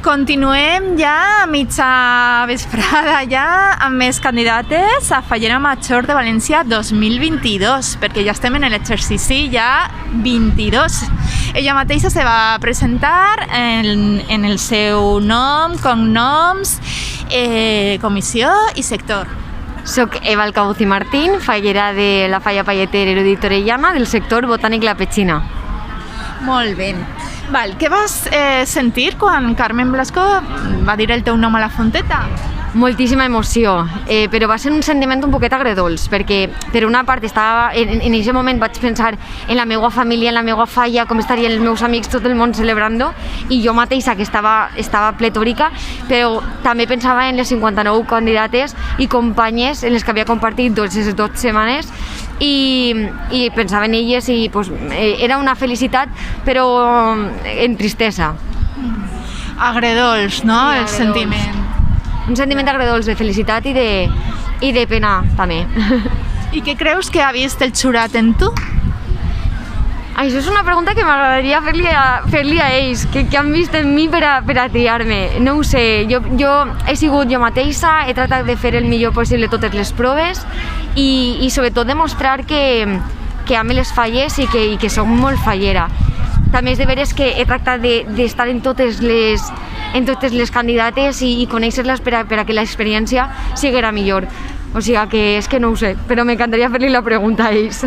Continuem ja a mitja vesprada ja amb més candidates a Fallera Major de València 2022, perquè ja estem en l'exercici ja 22. Ella mateixa se va presentar en el seu nom, cognoms, comissió i sector. Soc Eva Alcabuz i Martín, fallera de la Falla Palleter Erudit Orellana del sector Botànic La Petxina. Molt bé. Val, què vas sentir quan Carmen Blasco va dir el teu nom a la fonteta? Moltíssima emoció, però va ser un sentiment un poquet agredolç, perquè per una part en aquest moment vaig pensar en la meva família, en la meva falla, com estarien els meus amics, tot el món celebrant-ho, i jo mateixa que estava pletòrica, però també pensava en les 59 candidates i companyes en les que havia compartit 12 setmanes, i pensava en elles i era una felicitat, però en tristesa. Agredolç, no? El sentiment. Un sentiment agredolç de felicitat i de pena, també. I què creus que ha vist el jurat en tu? Això és una pregunta que m'agradaria fer-li a ells, que han vist en mi per a triar-me. No ho sé, jo he sigut jo mateixa, he tratat de fer el millor possible totes les proves i sobretot demostrar que ame les falles i que soc molt fallera. També és de veres que he tractat d'estar en totes les candidates i conèixer-les per a que l'experiència siguera millor. O sigui que és que no ho sé, però m'encantaria fer-li la pregunta a ells.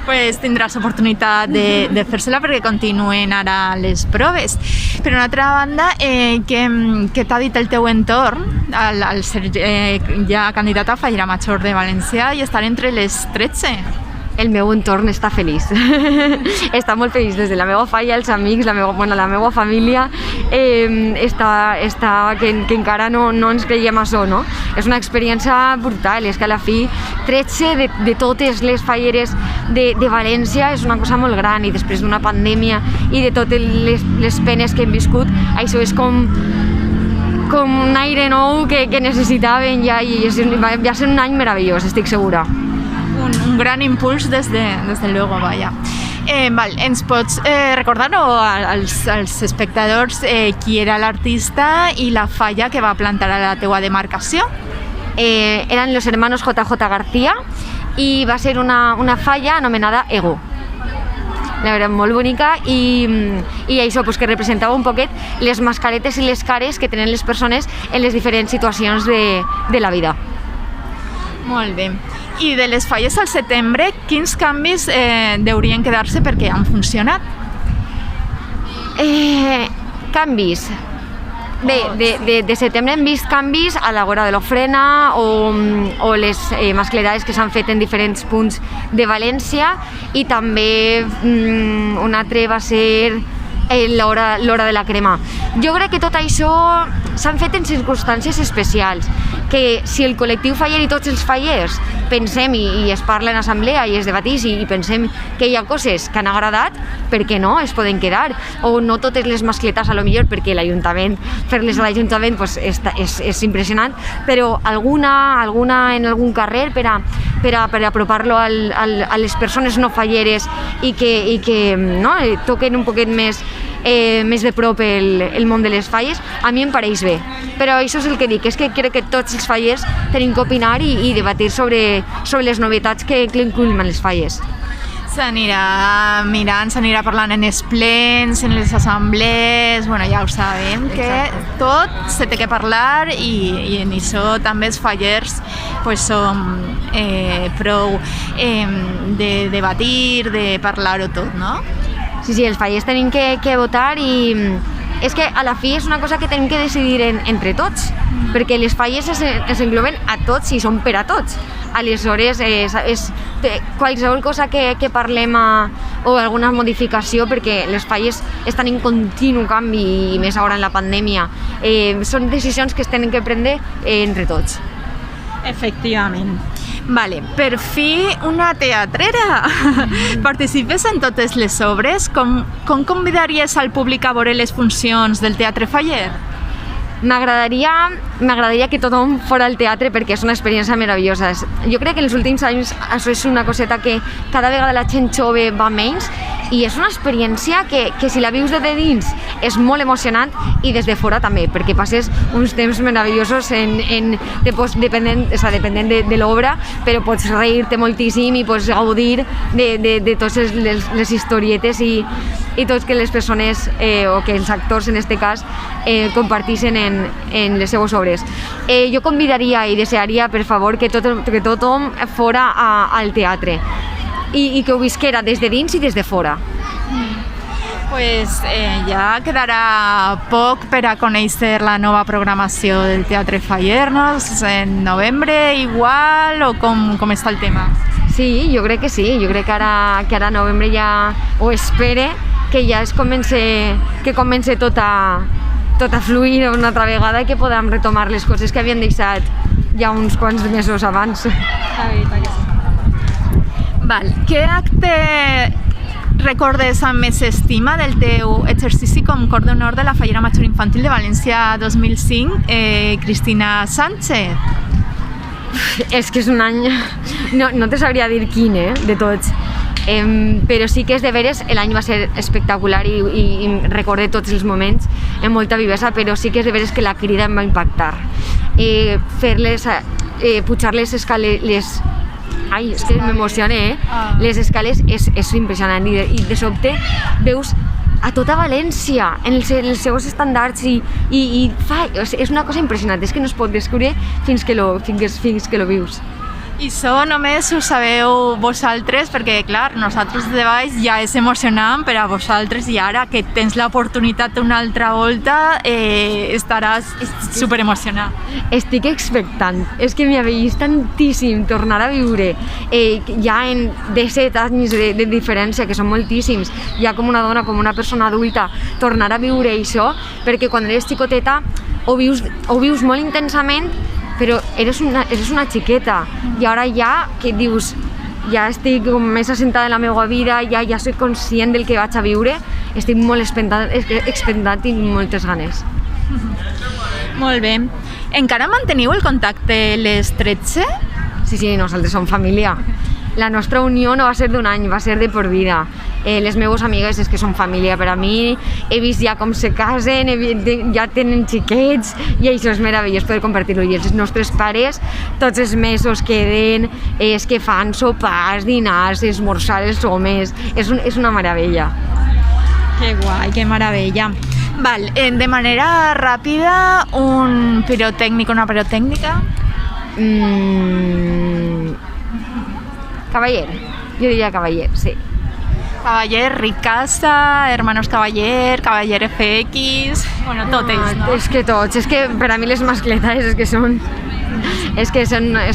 Pues tindràs oportunitat de fer-se-la perquè continuen ara les proves. Per una altra banda, què t'ha dit el teu entorn al ser ja candidata a Fallera Major de València i estar entre les 13? El meu entorn està feliç, està molt feliç, des de la meva falla, els amics, la meva família, que encara no ens creiem això, no? És una experiència brutal, és que a la fi 13 de totes les falleres de València és una cosa molt gran, i després d'una pandèmia i de totes les penes que hem viscut, això és com un aire nou que necessitaven ja, i va ser un any meravellós, estic segura. Un gran impuls des de luego, vaya. Ens pots recordar als espectadors qui era l'artista i la falla que va plantar a la teua demarcació? Eren los hermanos JJ García i va ser una falla anomenada Ego. La veritat, molt bonica, i això que representava un poquet les mascaretes i les cares que tenen les persones en les diferents situacions de la vida. Molt bé. I de les falles al setembre, quins canvis deurien quedar-se perquè han funcionat? Canvis. Bé, de setembre hem vist canvis a l'hora de l'ofrena o les mascletades que s'han fet en diferents punts de València, i també un altre va ser l'hora de la crema. Jo crec que tot això s'han fet en circumstàncies especials, que si el col·lectiu faller i tots els fallers pensem i es parla en assemblea i es debatís i pensem que hi ha coses que han agradat, per què no? Es poden quedar. O no totes les mascletes, a lo millor, perquè l'Ajuntament, fer-les a l'Ajuntament és impressionant, però alguna en algun carrer per a apropar-lo a les persones no falleres i que toquen un poquet més de prop el món de les falles, a mi em pareix bé. Però això és el que dic, és que crec que tots els fallers tenim que opinar i debatir sobre les novetats que incluïm en les falles. S'anirà mirant, s'anirà parlant en els plens, en les assemblees, ja ho sabem, que tot se té que parlar, i en això també els fallers som prou de debatir, de parlar-ho tot, no? Sí, els fallers tenim que votar, i és que a la fi és una cosa que tenim que decidir entre tots, perquè les falles es engloben a tots i són per a tots. Aleshores, qualsevol cosa que parlem o alguna modificació, perquè les falles estan en continu canvi, i més ara en la pandèmia, són decisions que es tenen que prendre entre tots. Efectivament. Per fi una teatrera. Participes en totes les obres. Com convidaries al públic a veure les funcions del Teatre Faller? M'agradaria m'agradaria que tothom fora al teatre perquè és una experiència meravellosa. Jo crec que en els últims anys això és una coseta que cada vegada la gent jove va menys i és una experiència que si la vius de dins és molt emocionant i des de fora també, perquè passes uns temps meravellosos depenent de l'obra, però pots reir-te moltíssim i pots gaudir de totes les historietes i tots que les persones o que els actors en aquest cas comparteixen en les seues obres. Jo convidaria i desearia per favor que tothom fora al teatre i que ho visquera des de dins i des de fora. Pues ja quedarà poc per a conèixer la nova programació del Teatre Fallernos en novembre igual o com està el tema? Sí, jo crec que sí, jo crec que ara novembre ja ho espere que ja comenci tot a fluir una altra vegada i que podem retomar les coses que havien deixat ja uns quants mesos abans. La veritat que sí. Val, què acte recordes amb més estima del teu exercici com cor d'honor de la Fallera Major Infantil de València 2005, Cristina Sánchez? És que és un any... No te sabria dir quin, de tots. Però sí que és de veres, l'any va ser espectacular i recordé tots els moments amb molta vivesa, però sí que és de veres que la crida em va impactar. Fer-les, pujar les escales, ai, és que m'emociona, les escales és impressionant i de sobte veus a tota València en els seus estàndards i és una cosa impressionant, és que no es pot descobrir fins que lo vius. I això només ho sabeu vosaltres, perquè clar, nosaltres de baix ja és emocionant per a vosaltres i ara que tens l'oportunitat una altra volta estaràs superemocionat. Estic expectant, és que m'avellis tantíssim tornar a viure ja en 17 anys de diferència, que són moltíssims, ja com una dona, com una persona adulta, tornar a viure això, perquè quan eres xicoteta ho vius molt intensament, però eres una xiqueta i ara ja que dius ja estic més assentada en la meva vida, ja soc conscient del que vaig a viure, estic molt expectant i moltes ganes. Molt bé. Encara manteniu el contacte les 13? Sí, nosaltres som família. La nostra unió no va ser d'un any, va ser de per vida. Les meves amigues és que són família per a mi, he vist ja com se casen, ja tenen xiquets i això és meravellós poder compartir-ho. I els nostres pares tots els mesos queden, és que fan sopars, dinars, esmorzar els homes, és una meravella. Que guai, que meravella. Val, de manera ràpida, un pirotècnic, una pirotècnica? Cavaller, jo diria Cavaller, sí. Cavaller, Ricasa, Hermanos Cavaller, Cavaller FX, bueno, tot ells, no? És que tots, és que per a mi les mascletes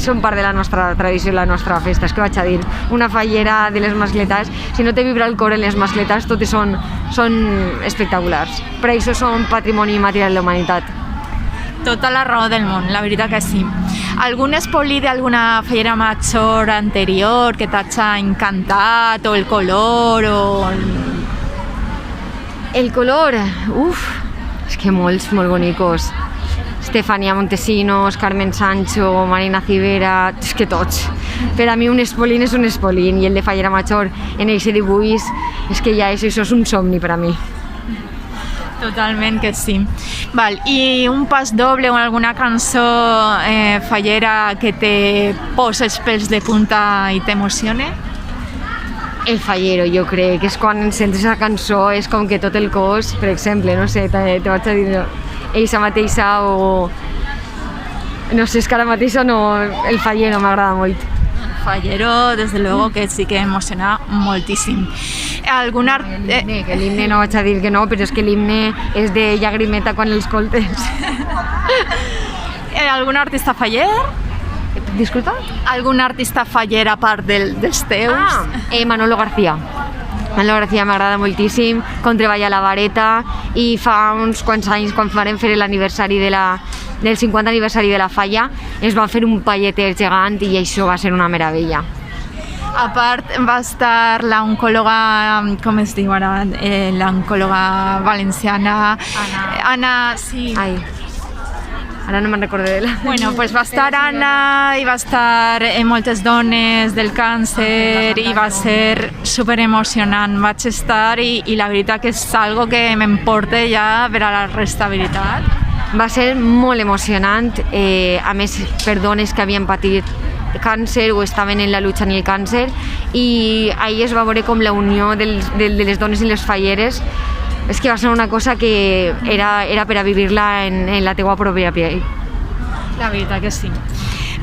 són part de la nostra tradició, la nostra festa, és que vaig a dir, una fallera de les mascletes, si no te vibra el cor en les mascletes, totes són espectaculars. Per això són patrimoni immaterial de la humanitat. Tota la raó del món, la veritat que sí. Algun espoli d'alguna fallera major anterior que t'hagi encantat, o el color, o... El color, és que molts, molt bonicos. Estefania Montesinos, Carmen Sancho, Marina Civera, és que tots. Per a mi un espolín és un espolín i el de fallera major en aquest dibuix és que ja això és un somni per a mi. Totalment que sí. Val, i un pas doble o alguna cançó fallera que te posa els pèls de punta i t'emocione? El fallero, jo crec, és quan sents la cançó, és com que tot el cos, per exemple, no sé, te vaig a dir eixa mateixa o... No sé, és que ara mateixa no, el fallero m'agrada molt. Fallero, desde luego que sí que emociona moltíssim. Que l'himne no vaig a dir que no, però és que l'himne és de llagrimeta quan l'escoltes. Algun artista faller? Disculpa? Algun artista faller a part dels teus? Manolo García. Manolo García m'agrada moltíssim, com treballa a la vareta i fa uns quants anys quan farem fer l'aniversari del 50 aniversari de la falla ens van fer un palleter gegant i això va ser una meravella. A part va estar l'oncòloga, com es diu ara, l'oncòloga valenciana, Anna, sí. Ara no me'n recordo de la... Bueno, pues va estar Anna i va estar moltes dones del càncer i va ser super emocionant. Vaig estar i la veritat que és algo que m'emporta ja per a la restabilitat. Va ser molt emocionant, a més per dones que havien patit càncer o estaven en la lluita en el càncer, i ahir es va veure com la unió de les dones i les falleres. És que va ser una cosa que era per a vivir-la en la teua pròpia pell. La veritat que sí.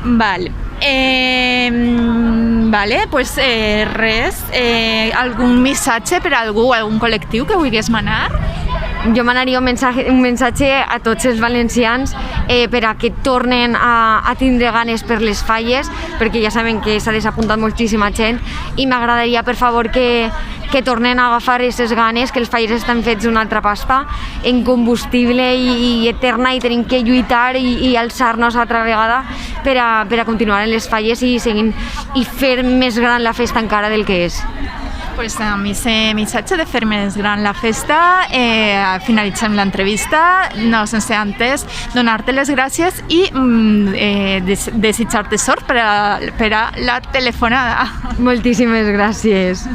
Vale. Vale, pues res, algun missatge per a algú, algun col·lectiu que vulguis manar? Jo manaria un missatge a tots els valencians per a que tornen a tindre ganes per les falles, perquè ja saben que s'ha desapuntat moltíssima gent, i m'agradaria, per favor, que tornen a agafar aquestes ganes, que els fallers estan fets una altra pasta, en combustible i eterna, i tenim que lluitar i alçar-nos altra vegada per a continuar en les falles i fer més gran la festa encara del que és. Pues a mi ese missatge de fer més gran la festa, finalitzem l'entrevista, no sense antes donar-te les gràcies i desitjar-te sort per a la telefonada. Moltíssimes gràcies.